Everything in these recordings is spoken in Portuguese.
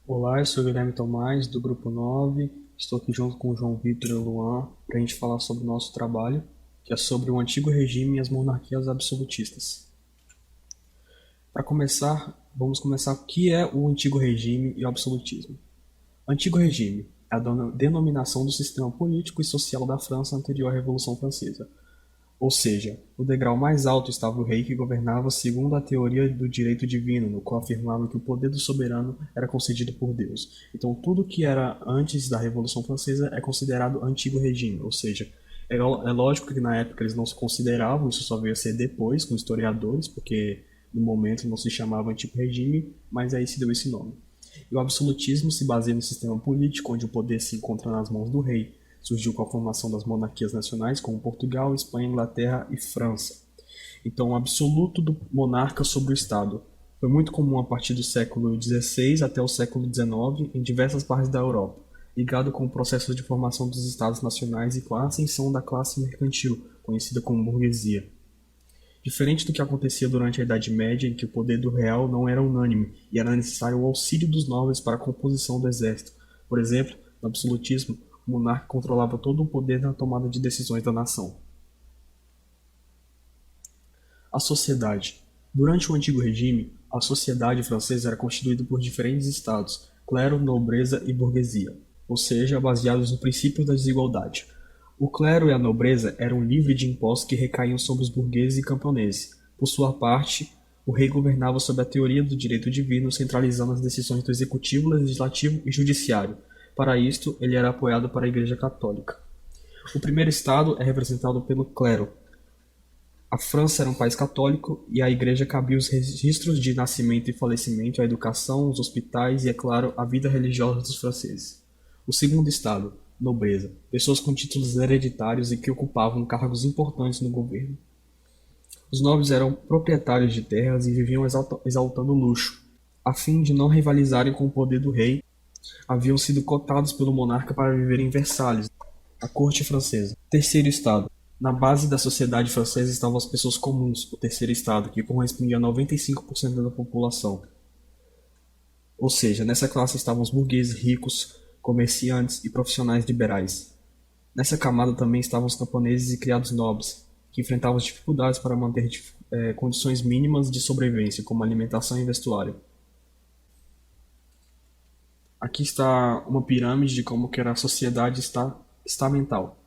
Olá, eu sou o Guilherme Tomás, do Grupo 9. Estou aqui junto com o João Vitor e o Luan para a gente falar sobre o nosso trabalho, que é sobre o antigo regime e as monarquias absolutistas. Para começar, vamos começar o que é o antigo regime e o absolutismo. Antigo regime é a denominação do sistema político e social da França anterior à Revolução Francesa. Ou seja, no degrau mais alto estava o rei que governava segundo a teoria do direito divino, no qual afirmava que o poder do soberano era concedido por Deus. Então, tudo que era antes da Revolução Francesa é considerado antigo regime, ou seja, é lógico que na época eles não se consideravam, isso só veio a ser depois, com historiadores, porque no momento não se chamava antigo regime, mas aí se deu esse nome. E o absolutismo se baseia no sistema político, onde o poder se encontra nas mãos do rei. Surgiu com a formação das monarquias nacionais, como Portugal, Espanha, Inglaterra e França. Então, o absoluto do monarca sobre o Estado foi muito comum a partir do século XVI até o século XIX em diversas partes da Europa, ligado com o processo de formação dos Estados nacionais e com a ascensão da classe mercantil, conhecida como burguesia. Diferente do que acontecia durante a Idade Média, em que o poder do real não era unânime e era necessário o auxílio dos nobres para a composição do exército. Por exemplo, no absolutismo, o monarca controlava todo o poder na tomada de decisões da nação. A sociedade. Durante o Antigo Regime, a sociedade francesa era constituída por diferentes estados, clero, nobreza e burguesia, ou seja, baseados no princípio da desigualdade. O clero e a nobreza eram livres de impostos que recaíam sobre os burgueses e camponeses. Por sua parte, o rei governava sob a teoria do direito divino, centralizando as decisões do executivo, legislativo e judiciário. Para isto, ele era apoiado para a Igreja Católica. O primeiro estado é representado pelo clero. A França era um país católico e à Igreja cabiam os registros de nascimento e falecimento, a educação, os hospitais e, é claro, a vida religiosa dos franceses. O segundo estado, nobreza, pessoas com títulos hereditários e que ocupavam cargos importantes no governo. Os nobres eram proprietários de terras e viviam exaltando o luxo. A fim de não rivalizarem com o poder do rei, haviam sido cotados pelo monarca para viver em Versalhes, a corte francesa. Terceiro estado. Na base da sociedade francesa estavam as pessoas comuns, o terceiro estado, que correspondia a 95% da população. Ou seja, nessa classe estavam os burgueses ricos, comerciantes e profissionais liberais. Nessa camada também estavam os camponeses e criados nobres, que enfrentavam dificuldades para manter condições mínimas de sobrevivência, como alimentação e vestuário. Aqui está uma pirâmide de como que era a sociedade estamental.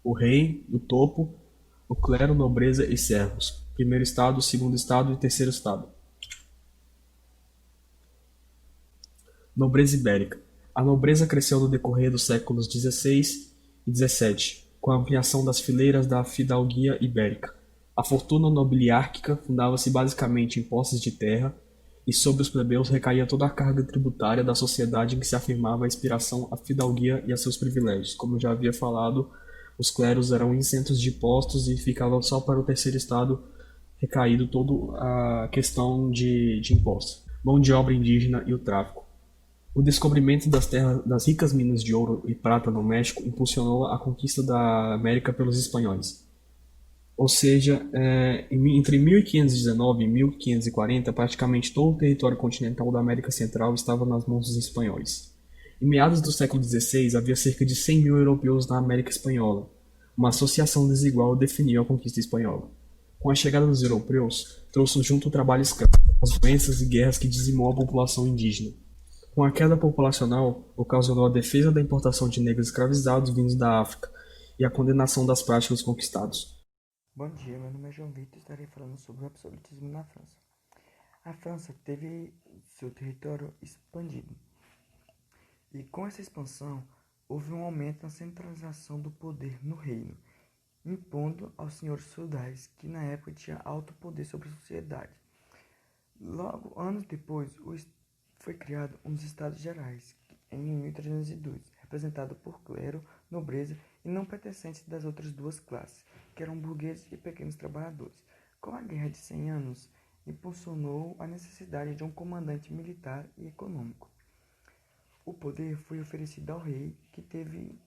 O rei, no topo, o clero, nobreza e servos. Primeiro estado, segundo estado e terceiro estado. Nobreza ibérica. A nobreza cresceu no decorrer dos séculos XVI e XVII, com a ampliação das fileiras da fidalguia ibérica. A fortuna nobiliárquica fundava-se basicamente em posses de terra, e sobre os plebeus recaía toda a carga tributária da sociedade em que se afirmava a inspiração à fidalguia e a seus privilégios. Como eu já havia falado, os clérigos eram isentos de impostos e ficava só para o terceiro estado recaído toda a questão de impostos. Mão de obra indígena e o tráfico. O descobrimento das ricas minas de ouro e prata no México impulsionou a conquista da América pelos espanhóis. Ou seja, entre 1519 e 1540, praticamente todo o território continental da América Central estava nas mãos dos espanhóis. Em meados do século XVI, havia cerca de 100 mil europeus na América Espanhola. Uma associação desigual definiu a conquista espanhola. Com a chegada dos europeus, trouxe junto o trabalho escravo, as doenças e guerras que dizimou a população indígena. Com a queda populacional, ocasionou a defesa da importação de negros escravizados vindos da África e a condenação das práticas dos conquistados. Bom dia, meu nome é João Vitor e estarei falando sobre o absolutismo na França. A França teve seu território expandido e com essa expansão houve um aumento na centralização do poder no reino, impondo aos senhores feudais que na época tinham alto poder sobre a sociedade. Logo, anos depois, foi criado um dos Estados Gerais, em 1302, representado por clero, nobreza e não pertencentes das outras duas classes, que eram burgueses e pequenos trabalhadores. Com a Guerra de 100 Anos, impulsionou a necessidade de um comandante militar e econômico. O poder foi oferecido ao rei, que teve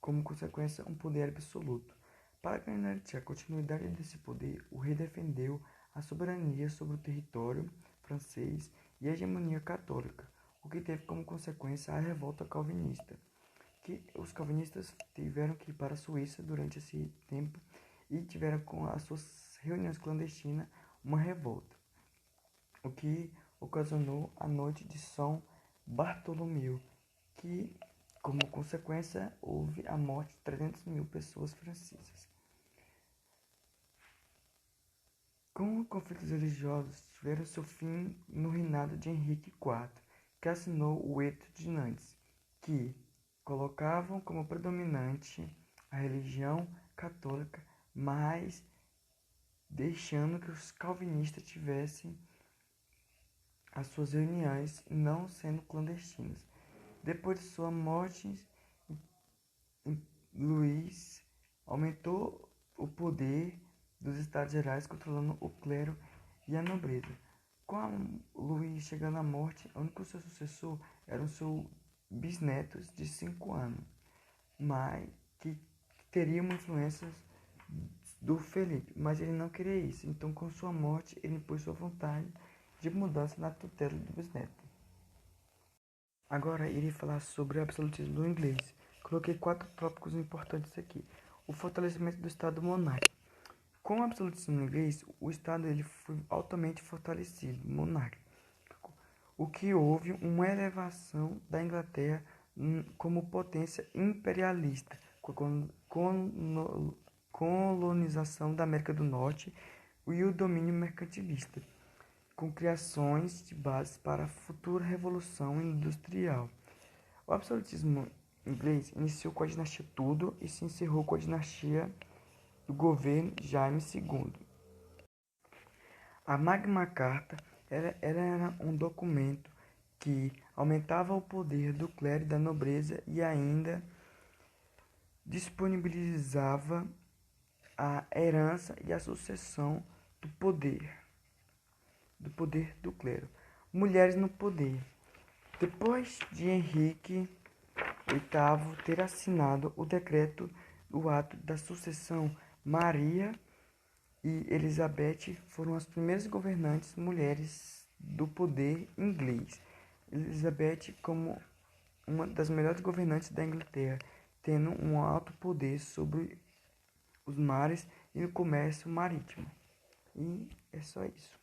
como consequência um poder absoluto. Para garantir a continuidade desse poder, o rei defendeu a soberania sobre o território francês e a hegemonia católica. o que teve como consequência a revolta calvinista, que os calvinistas tiveram que ir para a Suíça durante esse tempo e tiveram com as suas reuniões clandestinas uma revolta, o que ocasionou a Noite de São Bartolomeu, que, como consequência, houve a morte de 300 mil pessoas francesas. Com os conflitos religiosos tiveram seu fim no reinado de Henrique IV, que assinou o Edito de Nantes, que colocavam como predominante a religião católica, mas deixando que os calvinistas tivessem as suas reuniões não sendo clandestinas. Depois de sua morte, Luís aumentou o poder dos Estados Gerais, controlando o clero e a nobreza. Com Luís chegando à morte, o único seu sucessor era o seu bisneto de 5 anos, mas que teria uma influência do Felipe, mas ele não queria isso. Então, com sua morte, ele impôs sua vontade de mudança na tutela do bisneto. Agora, irei falar sobre o absolutismo do inglês. Coloquei 4 tópicos importantes aqui. O fortalecimento do Estado monárquico. Com o absolutismo inglês, o Estado ele foi altamente fortalecido, monárquico, o que houve uma elevação da Inglaterra como potência imperialista, com a colonização da América do Norte e o domínio mercantilista, com criações de bases para a futura revolução industrial. O absolutismo inglês iniciou com a dinastia Tudor e se encerrou com a dinastia do governo Jaime II. A Magna Carta era um documento que aumentava o poder do clero e da nobreza e ainda disponibilizava a herança e a sucessão do poder do clero. Mulheres no poder. Depois de Henrique VIII ter assinado o decreto do ato da sucessão, Maria e Elizabeth foram as primeiras governantes mulheres do poder inglês. Elizabeth como uma das melhores governantes da Inglaterra, tendo um alto poder sobre os mares e o comércio marítimo. E é só isso.